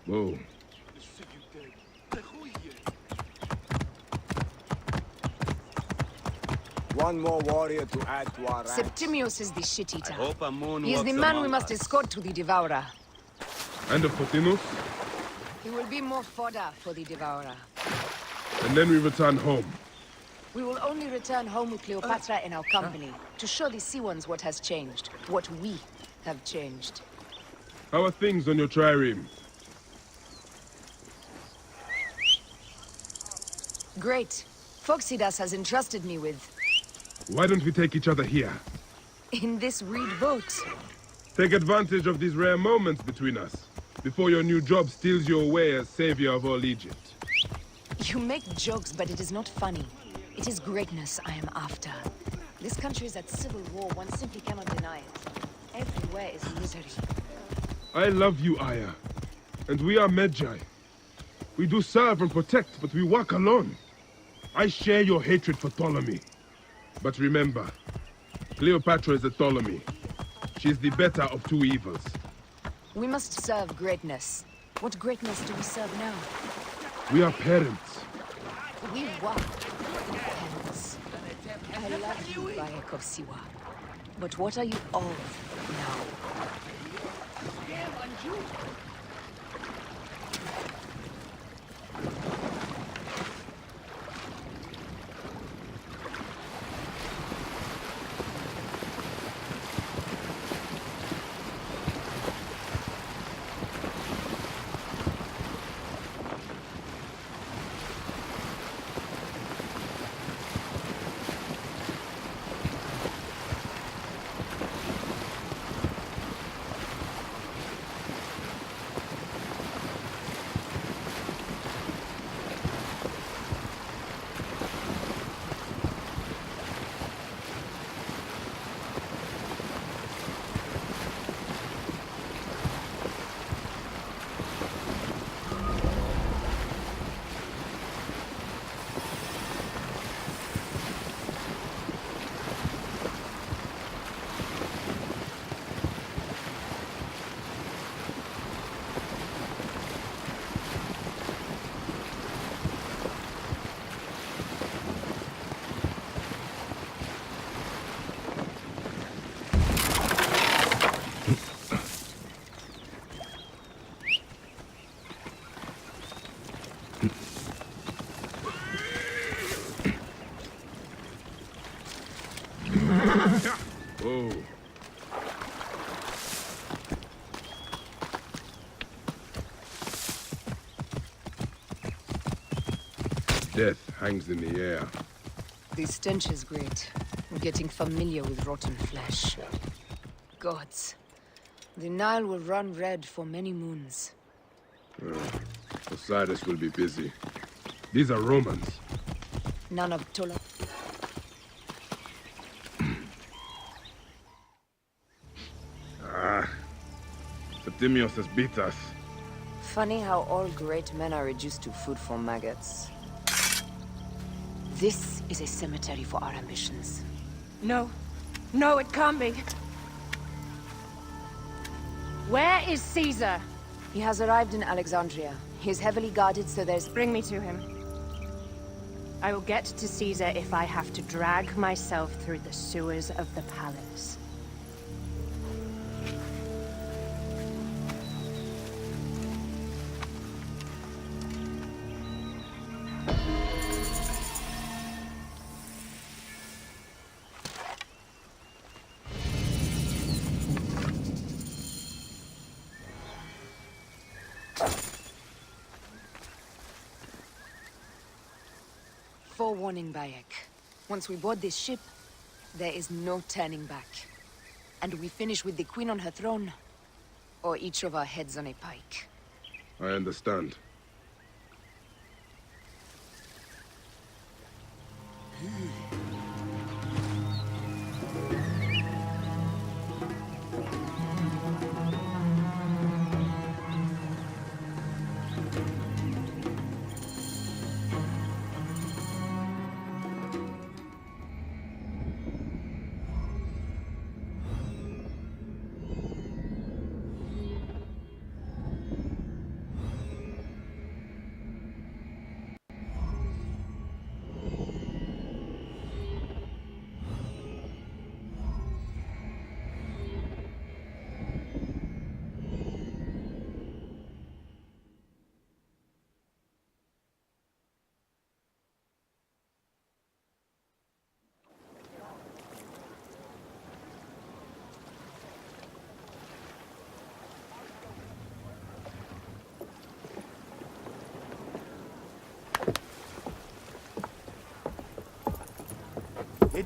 Whoa. One more warrior to add to our ranks. Septimius is the shit-eater. Hope a moon He is the walks man we among must us. escort to the Devourer. And a Potinus? He will be more fodder for the Devourer. And then we return home. We will only return home with Cleopatra in our company, to show the Sea Ones what has changed, what we have changed. How are things on your trireme? Great. Phoxidas has entrusted me with... Why don't we take each other here? in this reed boat. Take advantage of these rare moments between us, before your new job steals you away as savior of all Egypt. You make jokes, but it is not funny. It is greatness I am after. This country is at civil war, one simply cannot deny it. Everywhere is misery. I love you, Aya. And we are Medjay. We do serve and protect, but we work alone. I share your hatred for Ptolemy. But remember, Cleopatra is a Ptolemy. She is the better of two evils. We must serve greatness. What greatness do we serve now? We are parents. We want parents. I love you, Bayek of Siwa. But what are you of now? Oh. Death hangs in the air. The stench is great. I'm getting familiar with rotten flesh. Gods. The Nile will run red for many moons. Osiris will be busy. These are Romans. None of Ptolemy. Septimius has beat us. Funny how all great men are reduced to food for maggots. This is a cemetery for our ambitions. No. No, it can't be. Where is Caesar? He has arrived in Alexandria. He is heavily guarded, so there's... Bring me to him. I will get to Caesar if I have to drag myself through the sewers of the palace. Forewarning, Bayek. Once we board this ship, there is no turning back. And we finish with the Queen on her throne, or each of our heads on a pike. I understand.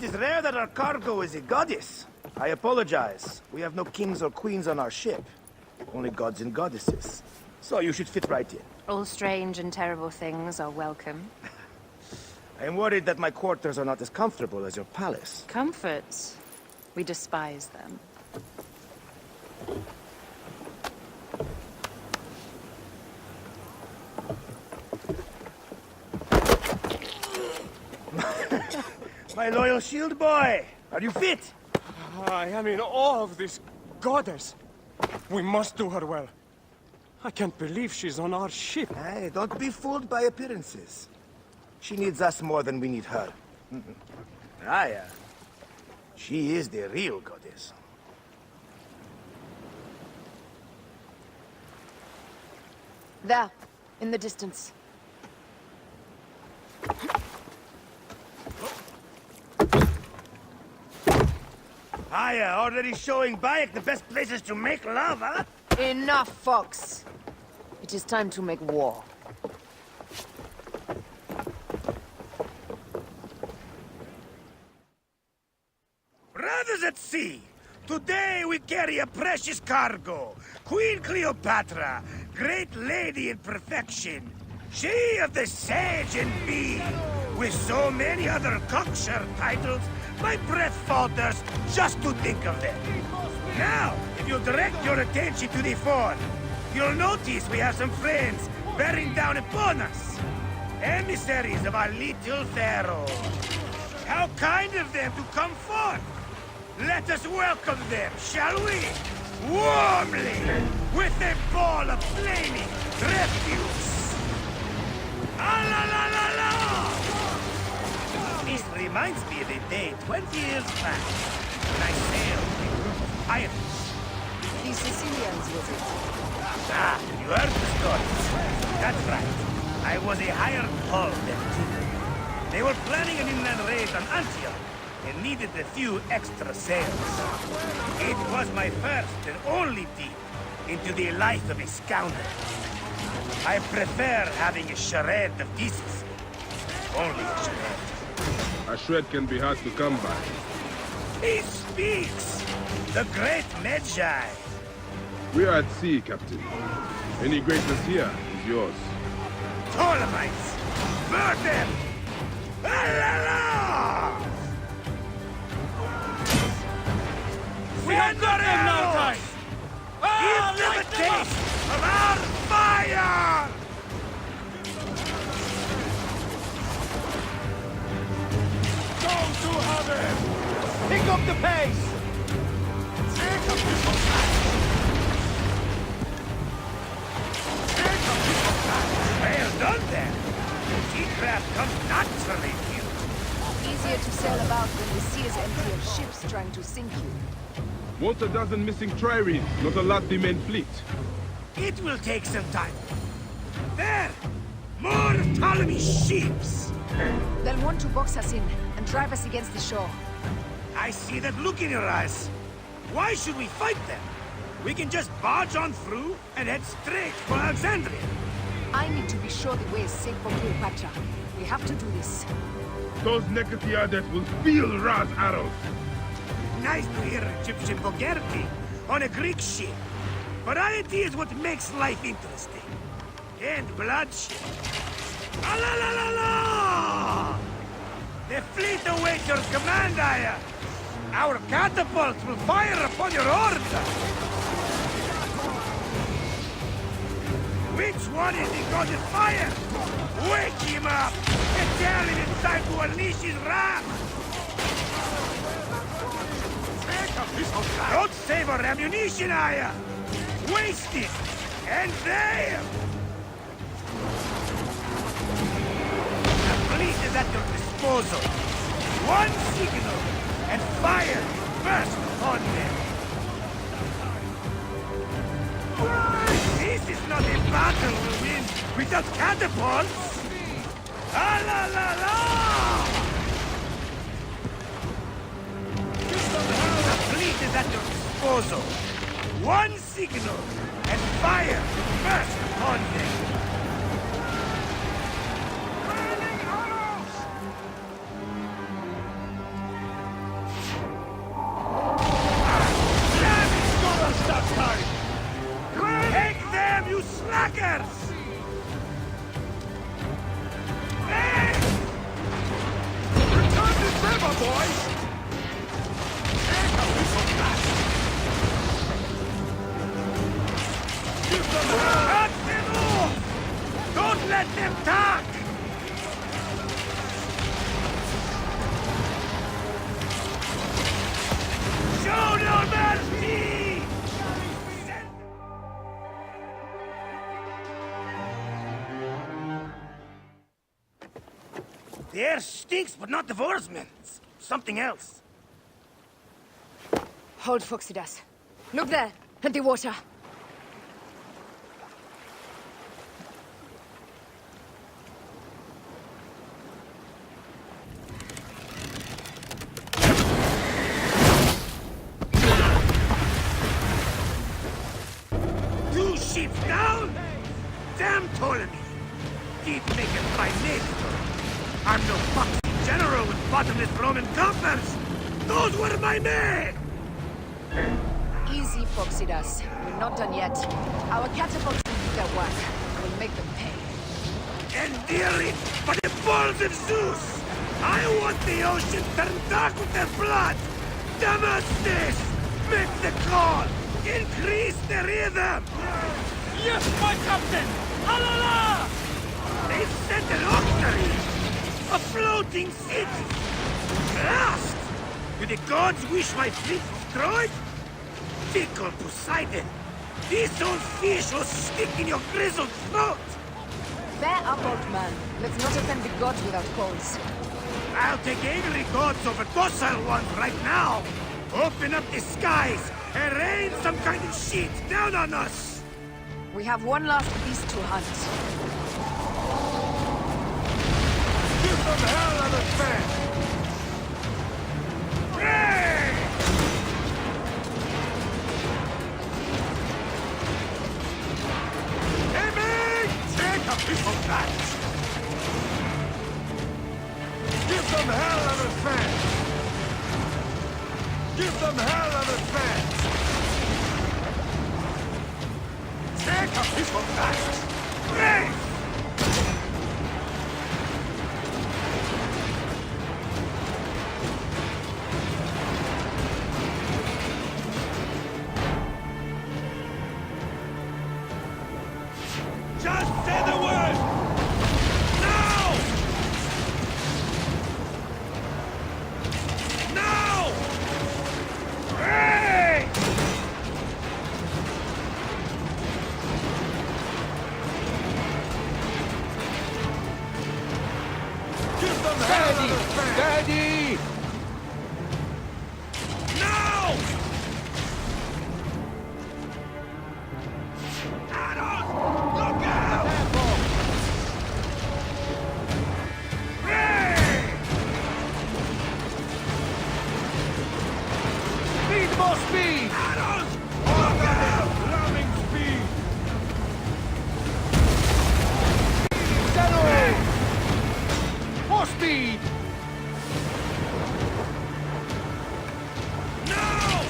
It is rare that our cargo is a goddess. I apologize. We have no kings or queens on our ship. Only gods and goddesses. So you should fit right in. All strange and terrible things are welcome. I am worried that my quarters are not as comfortable as your palace. Comforts. We despise them. My loyal shield boy! Are you fit? I am in awe of this goddess. We must do her well. I can't believe she's on our ship. Hey, don't be fooled by appearances. She needs us more than we need her. Aya, she is the real goddess. There, in the distance. Aya, already showing Bayek the best places to make love, huh? Enough, Fox. It is time to make war. Brothers at sea, today we carry a precious cargo. Queen Cleopatra, great lady in perfection. She of the sage and bee. With so many other cocksure titles, my breath falters just to think of them. Now, if you direct your attention to the fort, you'll notice we have some friends bearing down upon us. Emissaries of our little pharaoh. How kind of them to come forth! Let us welcome them, shall we? Warmly, with a ball of flaming refuse. Ah la la la la! This reminds me of a day 20 years back when I sailed a group of pirates. The Sicilians, was it? Ah, you heard the story. That's right. I was a hired hull then too. They were planning an inland raid on Antioch and needed a few extra sails. It was my first and only deep into the life of a scoundrel. I prefer having a charade of decency. Only a charade. A shred can be hard to come by. He speaks! The great Magi! We are at sea, Captain. Any greatness here is yours. Ptolemies! Burn them! La la la! We have got them now, guys! Give them a taste of our fire! Don't to have it! Pick up the pace! Take up this Well done then! Sea craft comes naturally to you. Easier to sail about when the sea is empty of ships trying to sink you. Want a dozen missing triremes, not a lot the main fleet. It will take some time. There! More Ptolemy ships! They'll want to box us in and drive us against the shore. I see that look in your eyes. Why should we fight them? We can just barge on through and head straight for Alexandria. I need to be sure the way is safe for Cleopatra. We have to do this. Those Negatiades will feel Ra's arrows. Nice to hear Egyptian vulgarity on a Greek ship. Variety is what makes life interesting. And bloodshed. Ah la la la la! The fleet awaits your command, Aya. Our catapults will fire upon your order. Which one is the god of fire? Wake him up and tell him it's time to unleash his wrath. Don't save our ammunition, Aya! Waste it! And there! The fleet is at your disposal. One signal, and fire burst upon them. This is not a battle we win without catapults! Ah la la la! The fleet is at your disposal. One signal, and fire burst upon them. Let them talk! Show no mercy! The air stinks, but not the oarsmen. Something else. Hold, Foxidas. Look there, at the water. Two ships down? Damn Ptolemy! Keep making my name. I'm no fucking general with bottomless Roman coffers! Those were my men! Easy, Foxidas. We're not done yet. Our catapults will do their work. We'll make them pay. Endearing, by the balls of Zeus! I want the ocean turned dark with their blood! Damascus! Make the call! Increase the rhythm! Yes, my captain! Alala! They set an octary! A floating city! Blast! Do the gods wish my fleet destroyed? Tickle Poseidon! This old fish will stick in your grizzled throat! Bear up, old man. Let's not offend the gods without cause. I'll take angry gods over docile ones right now! Open up the skies and rain some kind of shit down on us! We have one last beast to hunt. Give them hell on the fan! Hey! Aiming! Take a piece of that! Give them hell on the fan! Give them hell on the fan! Take a piece of that! Hey! Just say the word! Now! Now! Hey! Give them hell on the fan! Daddy! Now! Addon! Look out! Hey! Speed, more speed! Addon! Look out! Lambing speed! Settle! More speed! Now!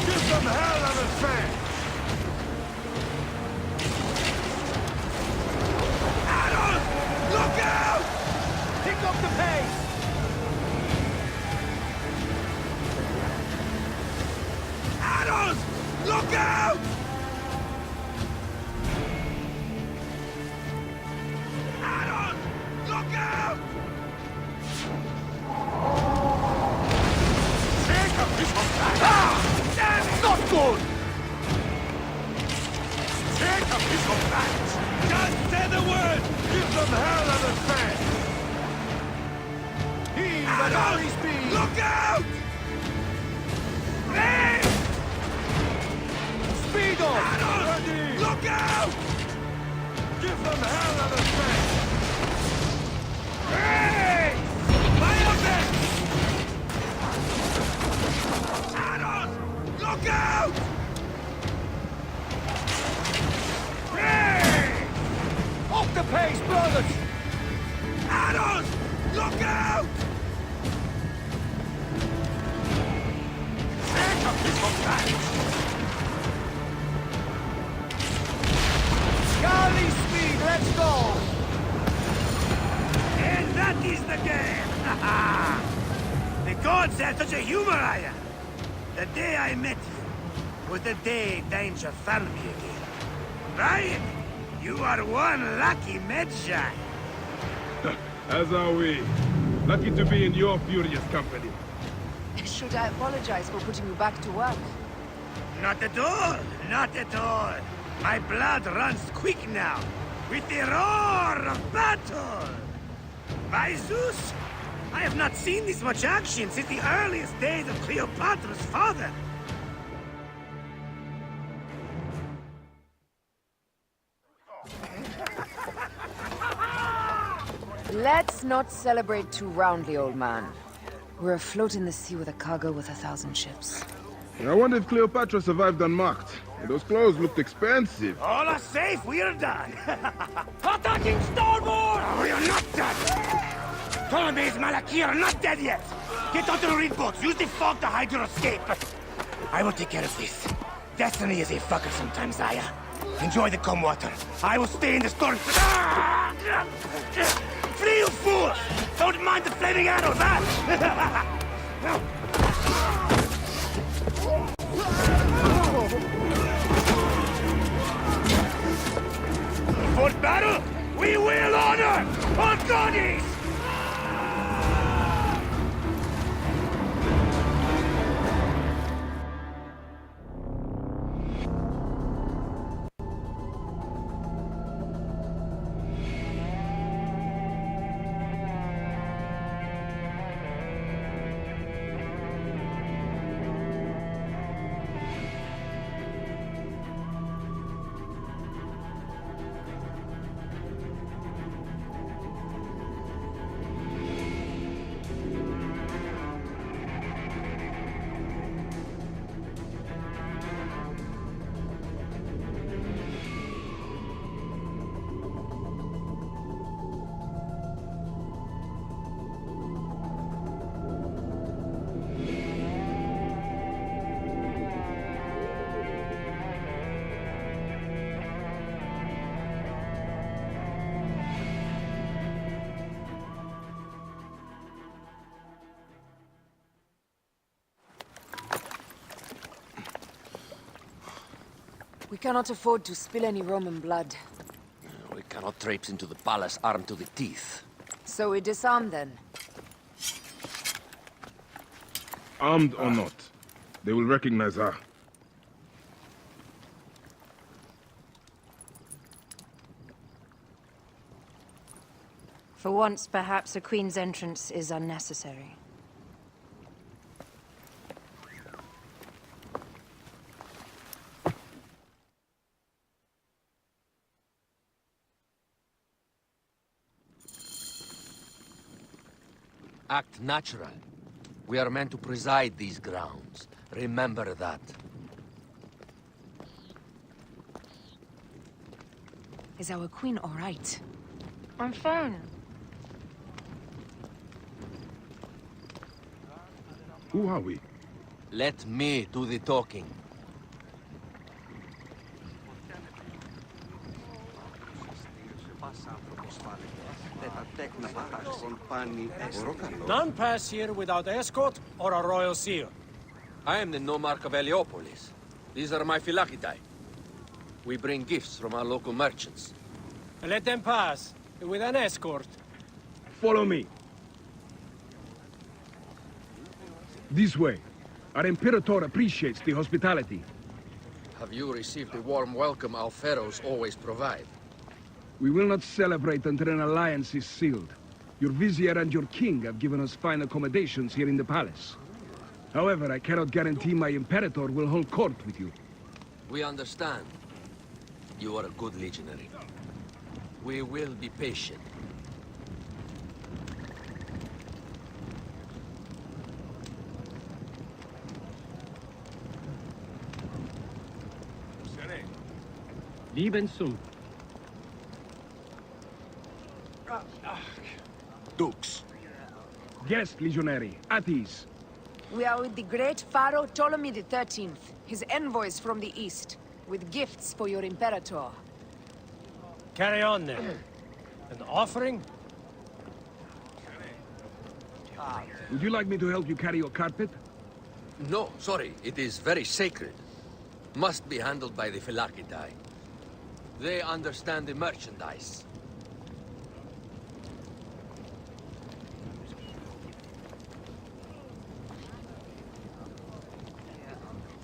Give them hell on the fan! Addon! Look out! Pick up the pace! Addon! Look out! Addon! Look out! Take a piece of that! Ah! Damn it! Not good! Take a piece of that! Just say the word! Give them hell on the fan! Heave at Addon! high speed! Look out! Hey! Speed on! Addon! Ready! Look out! Give them hell on the fan! Hey! Fire them! Addon! Look out! Hey! Off the pace, brothers! Addon! Look out! Take a piece of that! Galley speed, let's go! And that is the game! The gods had such a humor, Aya! The day I met you was the day danger found me again. Right? You are one lucky Medjay. As are we. Lucky to be in your furious company. Should I apologize for putting you back to work? Not at all. Not at all. My blood runs quick now, with the roar of battle. By Zeus, I have not seen this much action since the earliest days of Cleopatra's father. Let's not celebrate too roundly, old man. We're afloat in the sea with a cargo with 1,000 ships. I wonder if Cleopatra survived unmarked. Those clothes looked expensive. All are safe, we're done. Attacking starboard! Oh, we are not done! Ptolemy's Malaki are not dead yet! Get onto the reed boats, use the fog to hide your escape! I will take care of this. Destiny is a fucker sometimes, Aya. Enjoy the calm water. I will stay in the storm. Flee, you fools! Don't mind the flaming arrows, huh? For battle, we will honor our goddess! We cannot afford to spill any Roman blood. We cannot traipse into the palace armed to the teeth. So we disarm then. Armed or not, they will recognize her. For once, perhaps a queen's entrance is unnecessary. Act natural. We are meant to preside these grounds. Remember that. Is our queen all right? I'm fine. Who are we? Let me do the talking. None pass here without escort or a royal seal. I am the nomarch of Heliopolis. These are my Phylakitai. We bring gifts from our local merchants. Let them pass, with an escort. Follow me. This way. Our Imperator appreciates the hospitality. Have you received the warm welcome our pharaohs always provide? We will not celebrate until an alliance is sealed. Your vizier and your king have given us fine accommodations here in the palace. However, I cannot guarantee my Imperator will hold court with you. We understand. You are a good legionary. We will be patient. Lieben zum. Dukes. Guest legionary, at ease. We are with the great pharaoh Ptolemy XIII, his envoys from the east, with gifts for your Imperator. Carry on then. An offering? Would you like me to help you carry your carpet? No, sorry. It is very sacred. Must be handled by the Phylakitai. They understand the merchandise.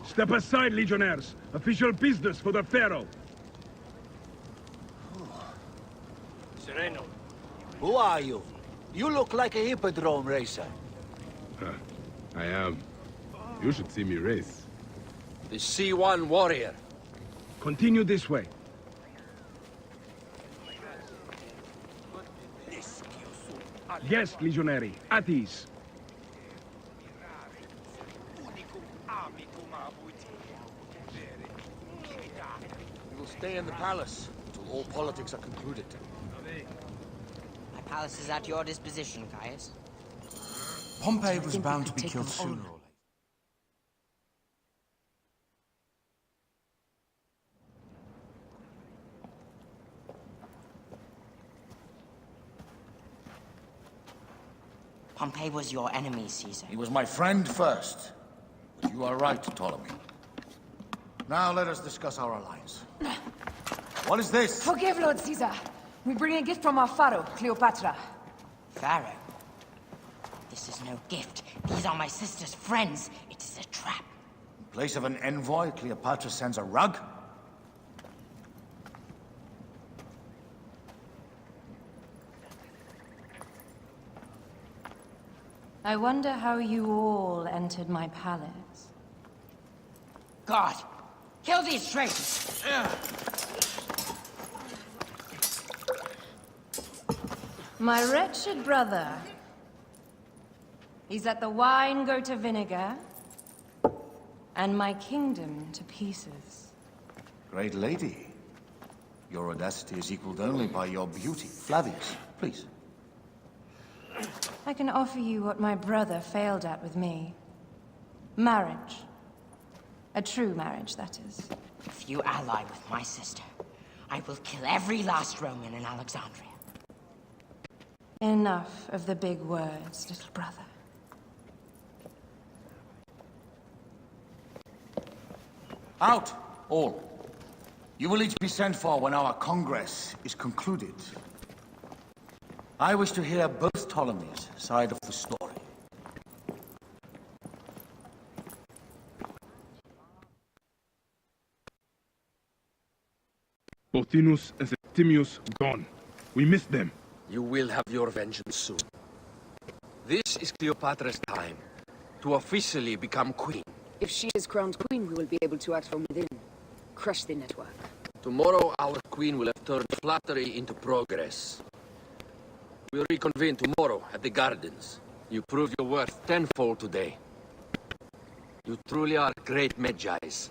Step aside, legionnaires. Official business for the Pharaoh. Sereno. Who are you? You look like a hippodrome racer. I am. You should see me race. The C1 warrior. Continue this way. Yes, legionary. At ease. We will stay in the palace until all politics are concluded. My palace is at your disposition, Caius. Pompey was think we bound to could be take killed them sooner on. or later. Pompey was your enemy, Caesar. He was my friend first. But you are right, Ptolemy. Now let us discuss our alliance. What is this? Forgive, Lord Caesar. We bring a gift from our pharaoh, Cleopatra. Pharaoh. This is no gift. These are my sister's friends. It is a trap. In place of an envoy, Cleopatra sends a rug? I wonder how you all entered my palace. God! Kill these traitors! My wretched brother. He's let the wine go to vinegar, and my kingdom to pieces. Great lady. Your audacity is equaled only by your beauty. Flavius, please. I can offer you what my brother failed at with me. Marriage. A true marriage, that is. If you ally with my sister, I will kill every last Roman in Alexandria. Enough of the big words, little brother. Out, all. You will each be sent for when our congress is concluded. I wish to hear both Ptolemy's side of the story. Pothinus and Septimius gone. We missed them. You will have your vengeance soon. This is Cleopatra's time to officially become queen. If she is crowned queen, we will be able to act from within. Crush the network. Tomorrow, our queen will have turned flattery into progress. We'll reconvene tomorrow at the gardens. You proved your worth tenfold today. You truly are great Magi's.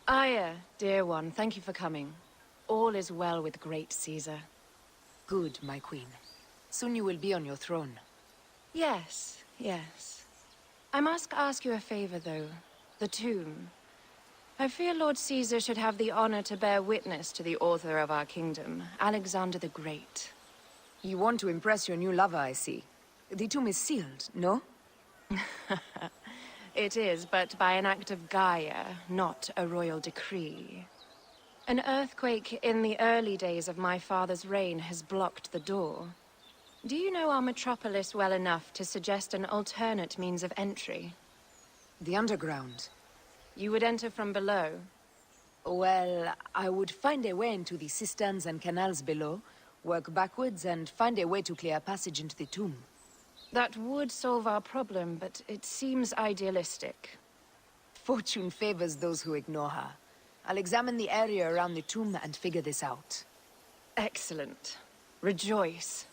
Aya, dear one, thank you for coming. All is well with great Caesar. Good, my queen. Soon you will be on your throne. Yes, yes. I must ask you a favor, though. The tomb. I fear Lord Caesar should have the honor to bear witness to the author of our kingdom, Alexander the Great. You want to impress your new lover, I see. The tomb is sealed, no? It is, but by an act of Gaia, not a royal decree. An earthquake in the early days of my father's reign has blocked the door. Do you know our metropolis well enough to suggest an alternate means of entry? The underground. You would enter from below. Well, I would find a way into the cisterns and canals below, work backwards, and find a way to clear a passage into the tomb. That would solve our problem, but it seems idealistic. Fortune favors those who ignore her. I'll examine the area around the tomb and figure this out. Excellent. Rejoice.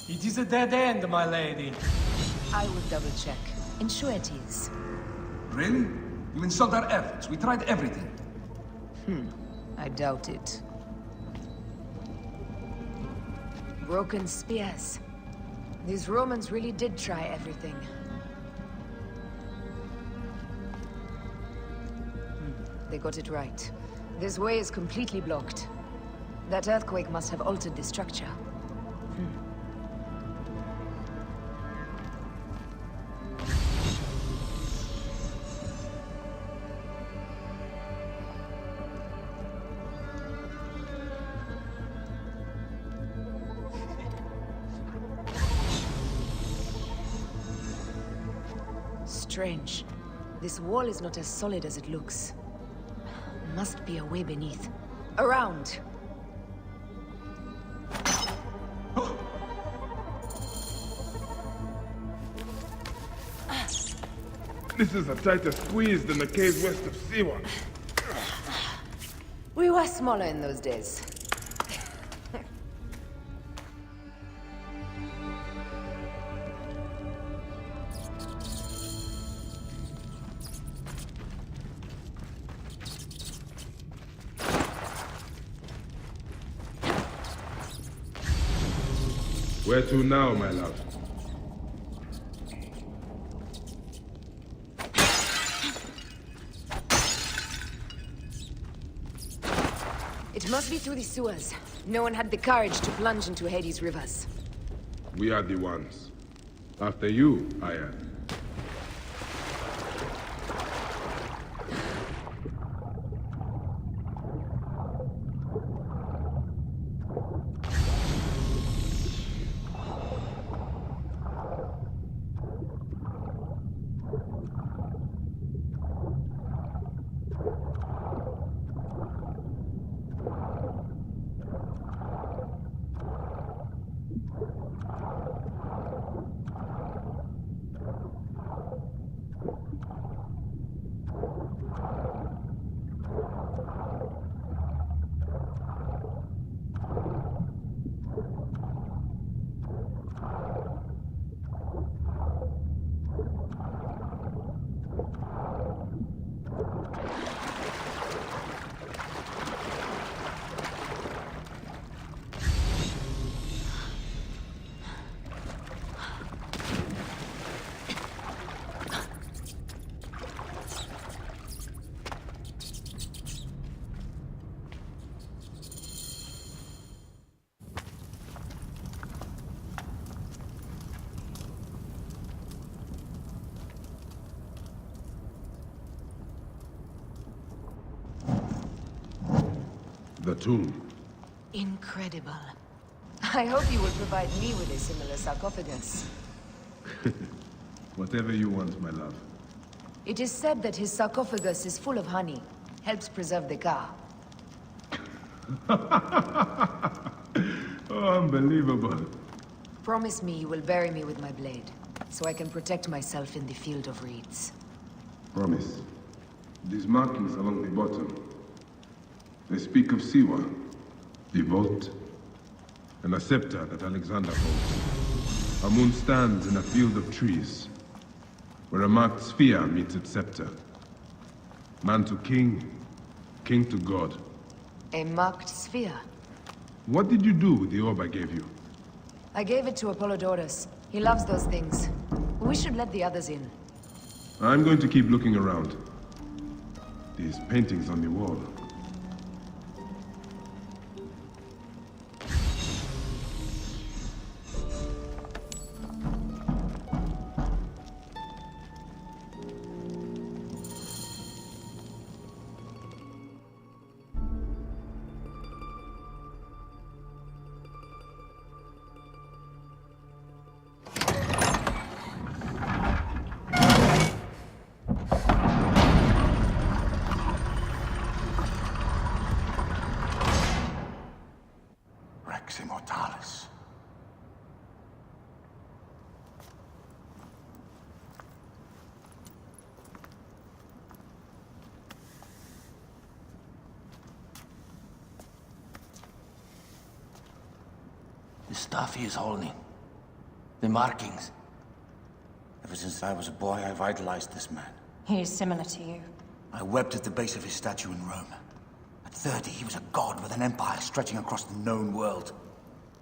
It is a dead end, my lady. I will double-check. Ensure it is. Really? You insult our efforts. We tried everything. I doubt it. Broken spears. These Romans really did try everything. They got it right. This way is completely blocked. That earthquake must have altered the structure. Strange. This wall is not as solid as it looks. Must be a way beneath. Around! This is a tighter squeeze than the cave west of Siwa. We were smaller in those days. Where to now, my love? It must be through the sewers. No one had the courage to plunge into Hades' rivers. We are the ones. After you, Aya. The tomb. Incredible. I hope you will provide me with a similar sarcophagus. Whatever you want, my love. It is said that his sarcophagus is full of honey. Helps preserve the car. Oh, unbelievable. Promise me you will bury me with my blade, so I can protect myself in the field of reeds. Promise. These markings along the bottom. They speak of Siwa, the vault, and a scepter that Alexander holds. A moon stands in a field of trees, where a marked sphere meets its scepter. Man to king, king to god. A marked sphere? What did you do with the orb I gave you? I gave it to Apollodorus. He loves those things. We should let the others in. I'm going to keep looking around. These paintings on the wall. Mortalis. The stuff he is holding. The markings. Ever since I was a boy, I've idolized this man. He is similar to you. I wept at the base of his statue in Rome. At 30, he was a god with an empire stretching across the known world.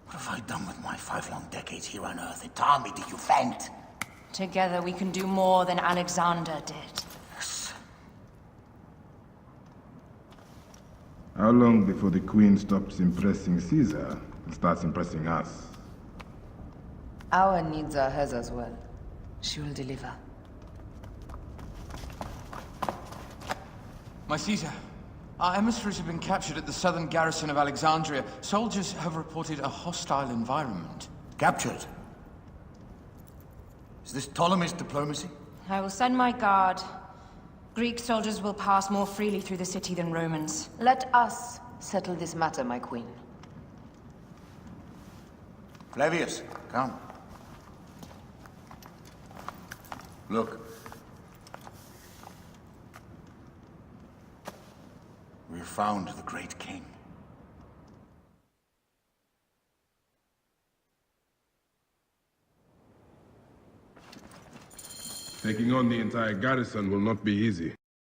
What have I done with my 5 long decades here on Earth? It taught me to you faint. Together we can do more than Alexander did. Yes. How long before the Queen stops impressing Caesar and starts impressing us? Our needs are hers as well. She will deliver. My Caesar, our emissaries have been captured at the southern garrison of Alexandria. Soldiers have reported a hostile environment. Captured? Is this Ptolemy's diplomacy? I will send my guard. Greek soldiers will pass more freely through the city than Romans. Let us settle this matter, my queen. Flavius, come. Look. We have found the great king. Taking on the entire garrison will not be easy.